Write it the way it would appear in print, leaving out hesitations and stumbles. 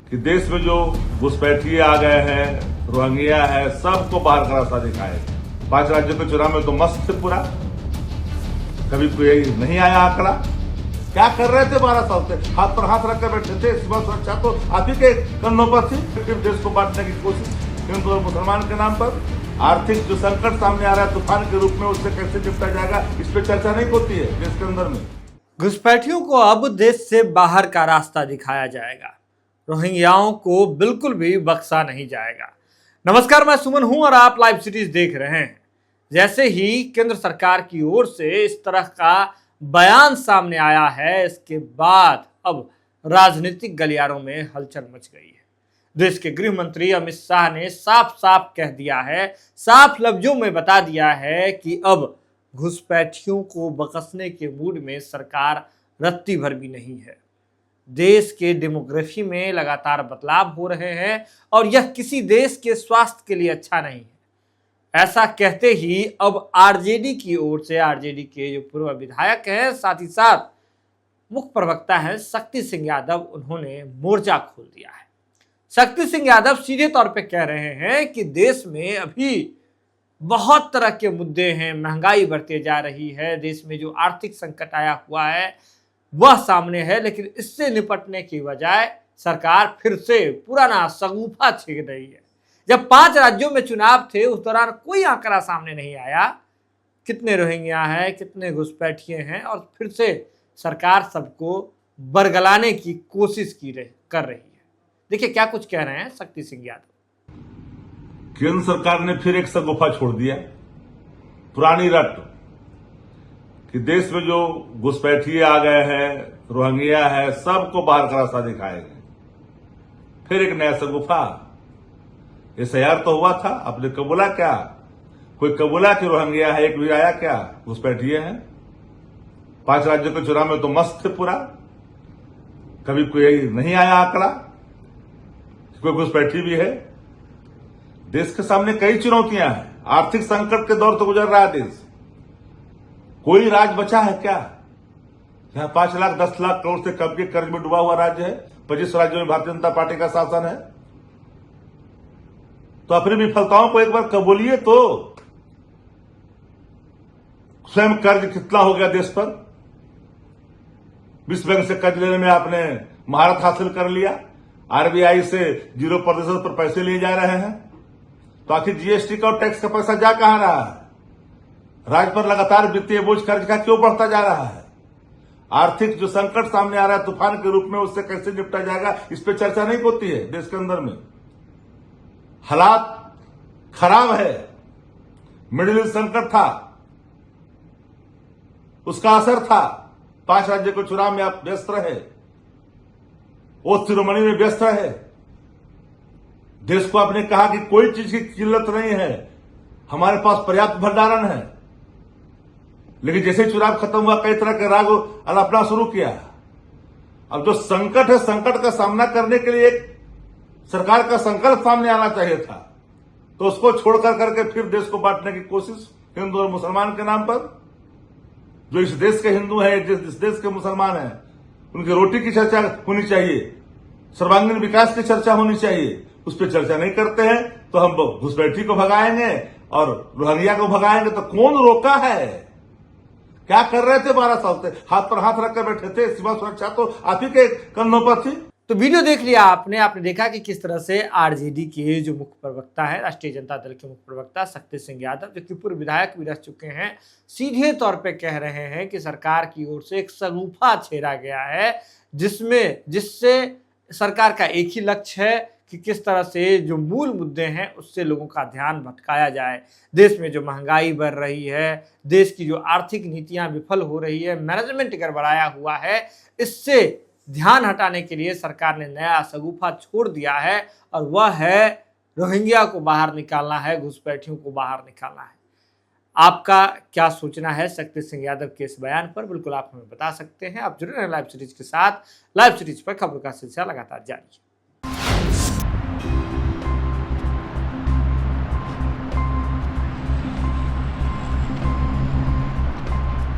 कि देश में जो घुसपैठिए आ गए हैं, रोहिंग्या है, सबको बाहर का रास्ता दिखाएगा। 5 राज्यों के चुनाव में तो मस्त थे पूरा, कभी कोई नहीं आया आंकड़ा। क्या कर रहे थे 12 साल से? हाथ पर हाथ रखकर बैठे थे। सीमा सुरक्षा तो आप ही के कंधों पर थी। फिर देश को बांटने की कोशिश हिंदू और मुसलमान के नाम पर। आर्थिक जो संकट सामने आ रहा है तूफान के रूप में, उससे कैसे निपटा जाएगा, इस पर चर्चा नहीं होती है देश के अंदर में। घुसपैठियों को अब देश से बाहर का रास्ता दिखाया जाएगा। रोहिंग्याओं को बिल्कुल भी बख्शा नहीं जाएगा। नमस्कार, मैं सुमन हूं और आप लाइव सीरीज देख रहे हैं। जैसे ही केंद्र सरकार की ओर से इस तरह का बयान सामने आया है, इसके बाद अब राजनीतिक गलियारों में हलचल मच गई है। देश के गृह मंत्री अमित शाह ने साफ साफ कह दिया है, साफ लफ्जों में बता दिया है कि अब घुसपैठियों को बख्शने के मूड में सरकार रत्ती भर भी नहीं है। देश के डेमोग्राफी में लगातार बदलाव हो रहे हैं और यह किसी देश के स्वास्थ्य के लिए अच्छा नहीं है। ऐसा कहते ही अब आरजेडी की ओर से, आरजेडी के जो पूर्व विधायक हैं, साथ ही साथ मुख्य प्रवक्ता हैं शक्ति सिंह यादव, उन्होंने मोर्चा खोल दिया है। शक्ति सिंह यादव सीधे तौर पे कह रहे हैं कि देश में अभी बहुत तरह के मुद्दे हैं, महंगाई बढ़ती जा रही है, देश में जो आर्थिक संकट आया हुआ है वह सामने है, लेकिन इससे निपटने की बजाय सरकार फिर से पुराना शगुफा छेड़ रही है। जब 5 राज्यों में चुनाव थे उस दौरान कोई आंकड़ा सामने नहीं आया, कितने रोहिंग्या हैं, कितने घुसपैठिए हैं, और फिर से सरकार सबको बरगलाने की कोशिश कर रही है। देखिए क्या कुछ कह रहे हैं शक्ति सिंह यादव। केंद्र सरकार ने फिर एक शगुफा छोड़ दिया, पुरानी रट कि देश में जो घुसपैठिए आ गए हैं, रोहिंग्या है, सबको बाहर का रास्ता दिखाएंगे। फिर एक नया शगुफा। एसआईआर तो हुआ था, आपने कबूला क्या? कोई कबूला कि रोहिंग्या है? एक भी आया क्या? घुसपैठिए हैं। 5 राज्यों के चुनाव में तो मस्त थे पूरा, कभी कोई नहीं आया आंकड़ा, कोई घुसपैठी भी है। देश के सामने कई चुनौतियां हैं, आर्थिक संकट के दौर से गुजर रहा है देश। कोई राज्य बचा है क्या? यहां 5 लाख 10 लाख करोड़ से कम के कर्ज में डूबा हुआ राज्य है। 25 राज्यों में भारतीय जनता पार्टी का शासन है। तो अपनी विफलताओं को एक बार कबूलिए तो। स्वयं कर्ज कितना हो गया देश पर? विश्व बैंक से कर्ज लेने में आपने महारत हासिल कर लिया। आरबीआई से 0% पर पैसे लिए जा रहे हैं। तो आखिर जीएसटी का और टैक्स का पैसा जा कहां रहा है? राज्य पर लगातार वित्तीय बोझ कर्ज का क्यों बढ़ता जा रहा है? आर्थिक जो संकट सामने आ रहा है तूफान के रूप में, उससे कैसे निपटा जाएगा, इस पर चर्चा नहीं होती है देश के अंदर में। हालात खराब है। मिडिल ईस्ट संकट था, उसका असर था। 5 राज्यों के चुनाव में आप व्यस्त रहे, ओथ शिरोमणि में व्यस्त रहे। देश को आपने कहा कि कोई चीज की किल्लत नहीं है, हमारे पास पर्याप्त भंडारण है। लेकिन जैसे ही चुनाव खत्म हुआ, कई तरह के राग अलापना शुरू किया। अब जो संकट है, संकट का सामना करने के लिए एक सरकार का संकल्प सामने आना चाहिए था। तो उसको छोड़कर करके फिर देश को बांटने की कोशिश हिंदू और मुसलमान के नाम पर। जो इस देश के हिंदू हैं, जिस देश के मुसलमान हैं, उनकी रोटी की चर्चा होनी चाहिए, सर्वांगीण विकास की चर्चा होनी चाहिए। उस पर चर्चा नहीं करते हैं तो हम घुसपैठी को भगाएंगे और रोहिंग्या को भगाएंगे। तो कौन रोका है? क्या कर रहे थे 12 साल से? हाथ पर हाथ रखकर बैठे थे। सीमा सुरक्षा तो आप ही के कंधों पर थी। तो वीडियो देख लिया आपने देखा कि किस तरह से आरजेडी के जो मुख्य प्रवक्ता है, राष्ट्रीय जनता दल के मुख्य प्रवक्ता शक्ति सिंह यादव, जो कि पूर्व विधायक भी रह चुके हैं, सीधे तौर पे कह रहे हैं कि सरकार की ओर से एक शगुफा छेड़ा गया है, जिससे सरकार का एक ही लक्ष्य है कि किस तरह से जो मूल मुद्दे हैं उससे लोगों का ध्यान भटकाया जाए। देश में जो महंगाई बढ़ रही है, देश की जो आर्थिक नीतियां विफल हो रही है, मैनेजमेंट गड़बड़ाया हुआ है, इससे ध्यान हटाने के लिए सरकार ने नया शगुफा छोड़ दिया है, और वह है रोहिंग्या को बाहर निकालना है, घुसपैठियों को बाहर निकालना है। आपका क्या सोचना है शक्ति सिंह यादव के इस बयान पर? बिल्कुल आप हमें बता सकते हैं। आप जुड़े रहें लाइव सीरीज के साथ। लाइव सीरीज पर खबरों का सिलसिला लगातार जारी है।